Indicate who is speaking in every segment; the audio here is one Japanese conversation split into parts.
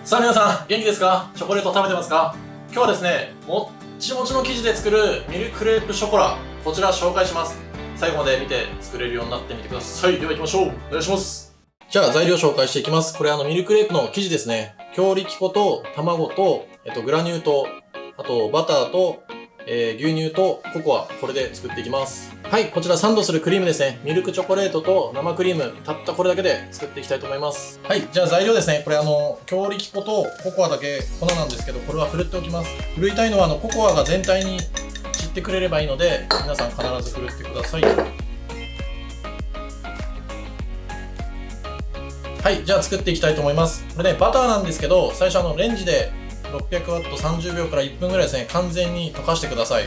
Speaker 1: さあ皆さん、元気ですか？チョコレート食べてますか？今日はですね、もっちもちの生地で作るミルクレープショコラ、こちら紹介します。最後まで見て作れるようになってみてください。では行きましょう。お願いします。じゃあ材料紹介していきます。これミルクレープの生地ですね。強力粉と卵と、グラニュー糖、あとバターと、牛乳とココア、これで作っていきます。はい、こちらサンドするクリームですね。ミルクチョコレートと生クリーム、たったこれだけで作っていきたいと思います。はい、じゃあ材料ですね。これ強力粉とココアだけ粉なんですけど、これはふるっておきます。ふるいたいのはココアが全体に散ってくれればいいので、皆さん必ずふるってください。はい、じゃあ作っていきたいと思います。これね、バターなんですけど、最初レンジで600ワット30秒から1分ぐらいですね、完全に溶かしてください。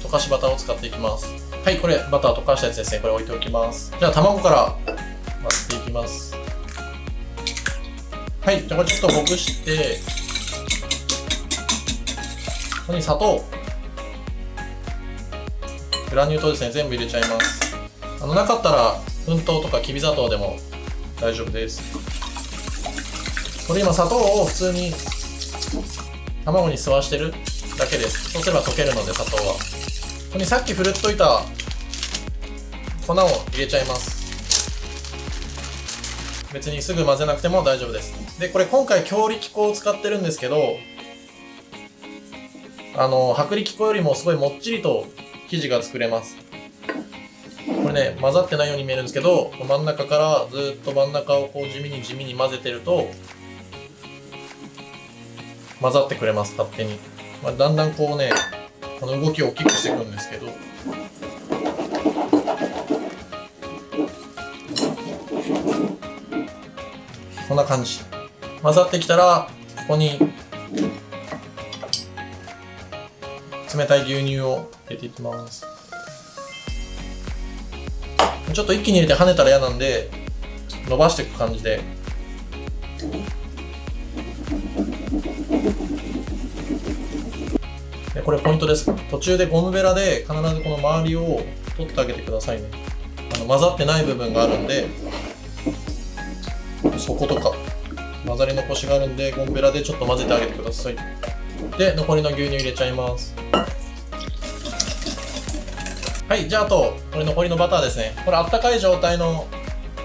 Speaker 1: 溶かしバターを使っていきます。はい、これバター溶かしたやつですね。これ置いておきます。じゃあ卵から混ぜていきます。はい、じゃあこれちょっとほぐして、ここに砂糖、グラニュー糖ですね、全部入れちゃいます。なかったら粉糖とかきび砂糖でも大丈夫です。これ今砂糖を普通に卵に吸わしてるだけです。そうすれば溶けるので、砂糖は。ここにさっきふるっといた粉を入れちゃいます。別にすぐ混ぜなくても大丈夫です。で、これ今回強力粉を使ってるんですけど、薄力粉よりもすごいもっちりと生地が作れます。これね、混ざってないように見えるんですけど、真ん中からずっと真ん中をこう地味に混ぜてると混ざってくれます、勝手に。だんだんこうね、この動きを大きくしていくんですけど、こんな感じ。混ざってきたら、ここに冷たい牛乳を入れていきます。ちょっと一気に入れて跳ねたら嫌なんで、伸ばしていく感じで。これポイントです。途中でゴムベラで必ずこの周りを取ってあげてくださいね。混ざってない部分があるんで、底とか混ざり残しがあるんで、ゴムベラでちょっと混ぜてあげてください。で、残りの牛乳入れちゃいます。はい、じゃあこれ残りのバターですね。これあったかい状態の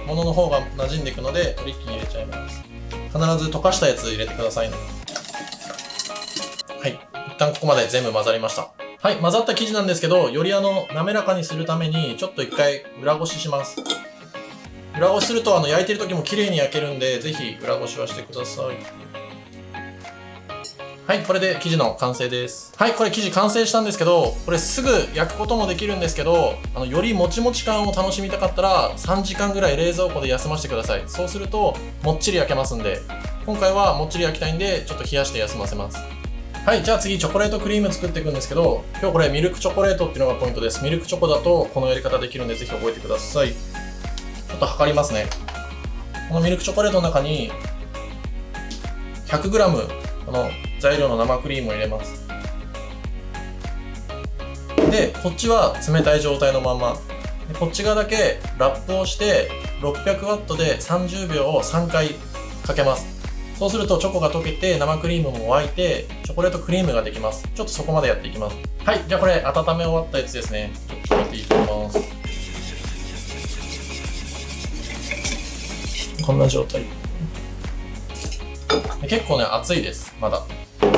Speaker 1: ものの方が馴染んでいくので、これ一気に入れちゃいます。必ず溶かしたやつ入れてくださいね。はい、一旦ここまで全部混ざりました。はい、混ざった生地なんですけど、より滑らかにするために、ちょっと一回裏ごしします。裏ごしすると焼いてる時も綺麗に焼けるんで、ぜひ裏ごしはしてください。はい、これで生地の完成です。はい、これ生地完成したんですけど、これすぐ焼くこともできるんですけど、よりもちもち感を楽しみたかったら、3時間ぐらい冷蔵庫で休ませてください。そうすると、もっちり焼けますんで、今回はもっちり焼きたいんで、ちょっと冷やして休ませます。はい、じゃあ次、チョコレートクリーム作っていくんですけど、今日これミルクチョコレートっていうのがポイントです。ミルクチョコだと、このやり方できるんで、ぜひ覚えてください。ちょっと測りますね。このミルクチョコレートの中に、100g、この材料の生クリームを入れます。で、こっちは冷たい状態のまま。でこっち側だけラップをして、600ワットで30秒を3回かけます。そうするとチョコが溶けて生クリームも沸いて、チョコレートクリームができます。ちょっとそこまでやっていきます。はい、じゃあこれ温め終わったやつですね。ちょっとやっていきます。こんな状態。結構ね、熱いです、まだ。で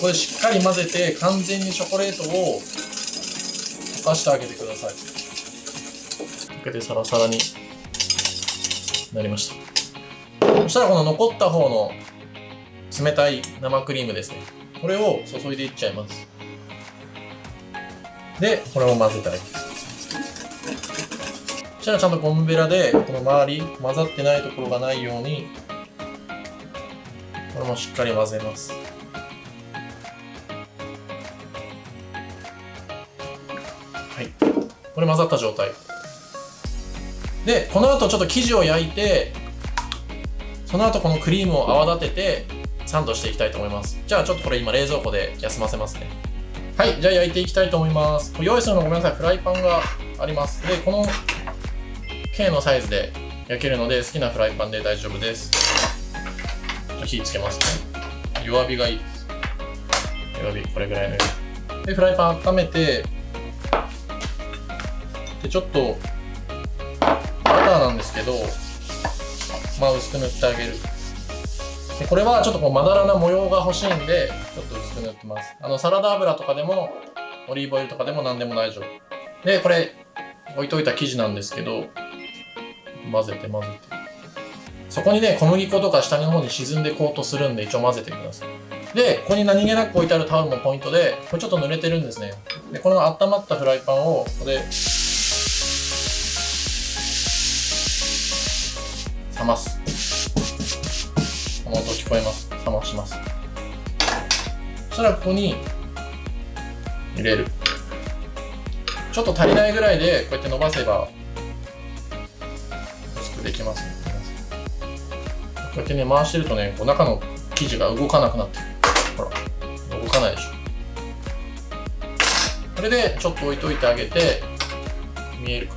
Speaker 1: これしっかり混ぜて、完全にチョコレートを溶かしてあげてください。溶けてサラサラになりました。そしたらこの残った方の冷たい生クリームですね。これを注いでいっちゃいます。で、これを混ぜてあげる。そしたらちゃんとゴムベラでこの周り混ざってないところがないように、これもしっかり混ぜます。はい、これ混ざった状態で、この後ちょっと生地を焼いて、その後このクリームを泡立ててサンドしていきたいと思います。じゃあちょっとこれ今冷蔵庫で休ませますね。はい、じゃあ焼いていきたいと思います。用意するのごめんなさい、フライパンがあります。で、この K のサイズで焼けるので好きなフライパンで大丈夫です。火つけますね。弱火がいいです。弱火、これぐらいの弱火でフライパン温めて、でちょっとバターなんですけど、薄く塗ってあげる。でこれはちょっとまだらな模様が欲しいんでちょっと薄く塗ってます。サラダ油とかでもオリーブオイルとかでも何でも大丈夫で、これ置いといた生地なんですけど、混ぜてそこにね、小麦粉とか下の方に沈んでこうとするんで一応混ぜてください。でここに何気なく置いてあるタオルもポイントで、これちょっと濡れてるんですね。でこの温まったフライパンをここで冷ます。この音聞こえます。冷まします。そしたらここに入れる。ちょっと足りないぐらいでこうやって伸ばせば薄くできますね。こうやってね、回してるとね、中の生地が動かなくなってる。ほら、動かないでしょ。これでちょっと置いといてあげて、見えるか。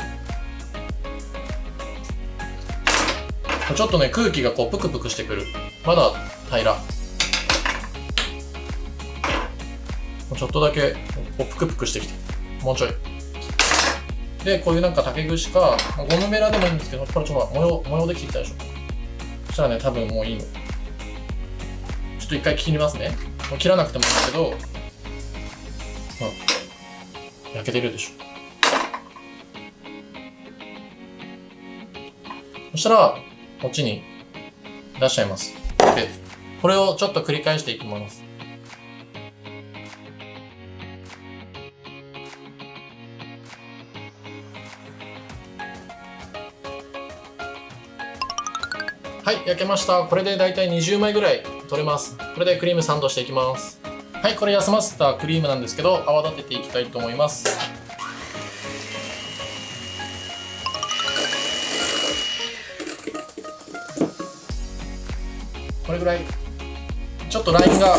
Speaker 1: ちょっとね、空気がプクプクしてくる。まだ平ら。ちょっとだけプクプクしてきて、もうちょい。で、こういう竹串か、ゴムベラでもいいんですけど、これちょっと模様できてきたでしょ。そしたらね、多分もういいの。ちょっと一回切りますね。もう切らなくてもいいんだけど、焼けてるでしょ。そしたら、こっちに出しちゃいます。で、これをちょっと繰り返していきます。はい、焼けました。これでだいたい20枚ぐらい取れます。これでクリームサンドしていきます。はい、これ休ませたクリームなんですけど、泡立てていきたいと思います。これぐらい、ちょっとラインが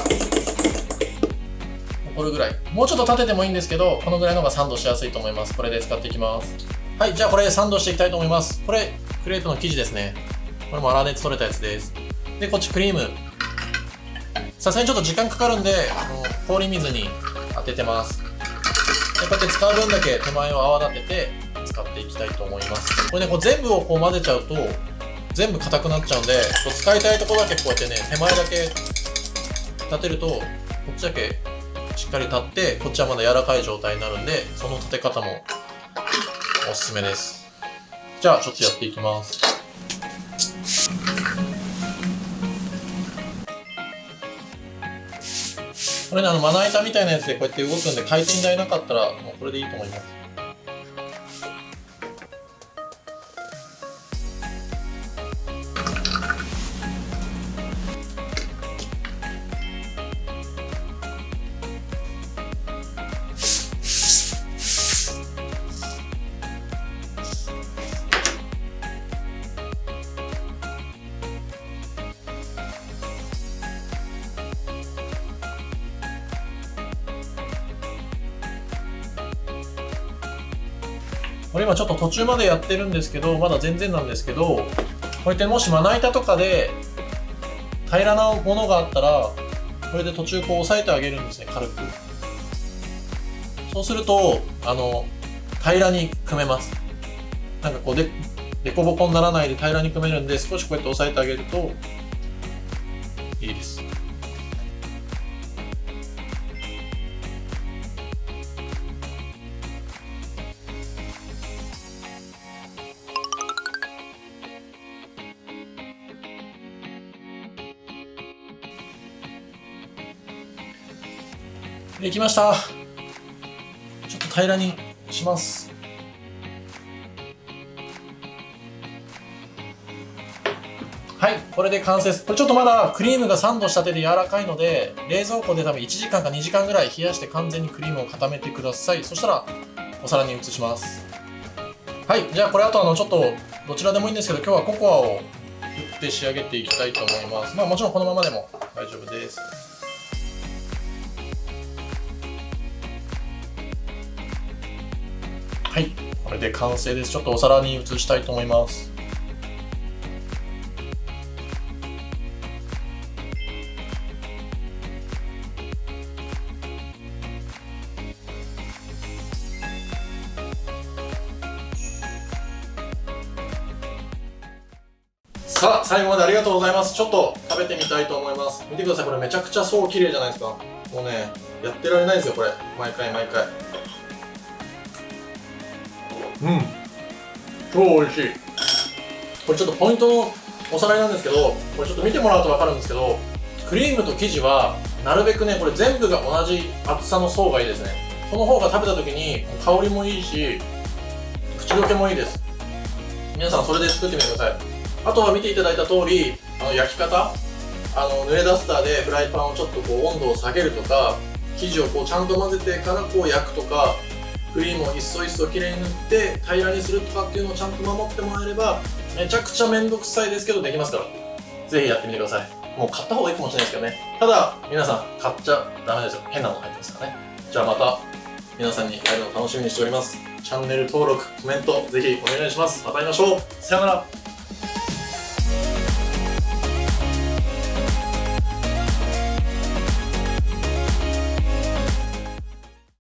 Speaker 1: 残るぐらい。もうちょっと立ててもいいんですけど、このぐらいのがサンドしやすいと思います。これで使っていきます。はい、じゃあこれサンドしていきたいと思います。これクレープの生地ですね。これも粗熱取れたやつです。で、こっちクリーム。さすがにちょっと時間かかるんで、氷水に当ててます。で、こうやって使う分だけ手前を泡立てて使っていきたいと思います。これね、全部を混ぜちゃうと、全部硬くなっちゃうんで、使いたいところだけこうやってね、手前だけ立てると、こっちだけしっかり立って、こっちはまだ柔らかい状態になるんで、その立て方もおすすめです。じゃあ、ちょっとやっていきます。これね、まな板みたいなやつでこうやって動くんで、回転台なかったら、もうこれでいいと思います。これ今ちょっと途中までやってるんですけど、まだ全然なんですけど、こうやってもしまな板とかで平らなものがあったら、これで途中押さえてあげるんですね、軽く。そうすると平らに組めます。でこぼこにならないで平らに組めるんで、少しこうやって押さえてあげるといいです。できました。ちょっと平らにします。はい、これで完成です。これちょっとまだクリームがサンドしたてで柔らかいので、冷蔵庫で多分1時間か2時間ぐらい冷やして完全にクリームを固めてください。そしたらお皿に移します。はい、じゃあこれあとちょっとどちらでもいいんですけど、今日はココアを振って仕上げていきたいと思います。もちろんこのままでも大丈夫です。はい、これで完成です。ちょっとお皿に移したいと思います。さあ、最後までありがとうございます。ちょっと食べてみたいと思います。見てください、これめちゃくちゃ層綺麗じゃないですか。もうね、やってられないですよ、これ。毎回毎回。超美味しい。これちょっとポイントのおさらいなんですけど、これちょっと見てもらうと分かるんですけど、クリームと生地はなるべくね、これ全部が同じ厚さの層がいいですね。その方が食べた時に香りもいいし、口どけもいいです。皆さんそれで作ってみてください。あとは見ていただいた通り、焼き方、濡れダスターでフライパンをちょっとこう温度を下げるとか、生地をこうちゃんと混ぜてからこう焼くとか、クリームをいっそいっそきれいに塗って平らにするとかっていうのをちゃんと守ってもらえれば、めちゃくちゃめんどくさいですけどできますから、ぜひやってみてください。もう買った方がいいかもしれないですけどね。ただ皆さん買っちゃダメですよ。変なもの入ってますからね。じゃあまた皆さんに会えるのを楽しみにしております。チャンネル登録、コメントぜひお願いします。また会いましょう。さよなら。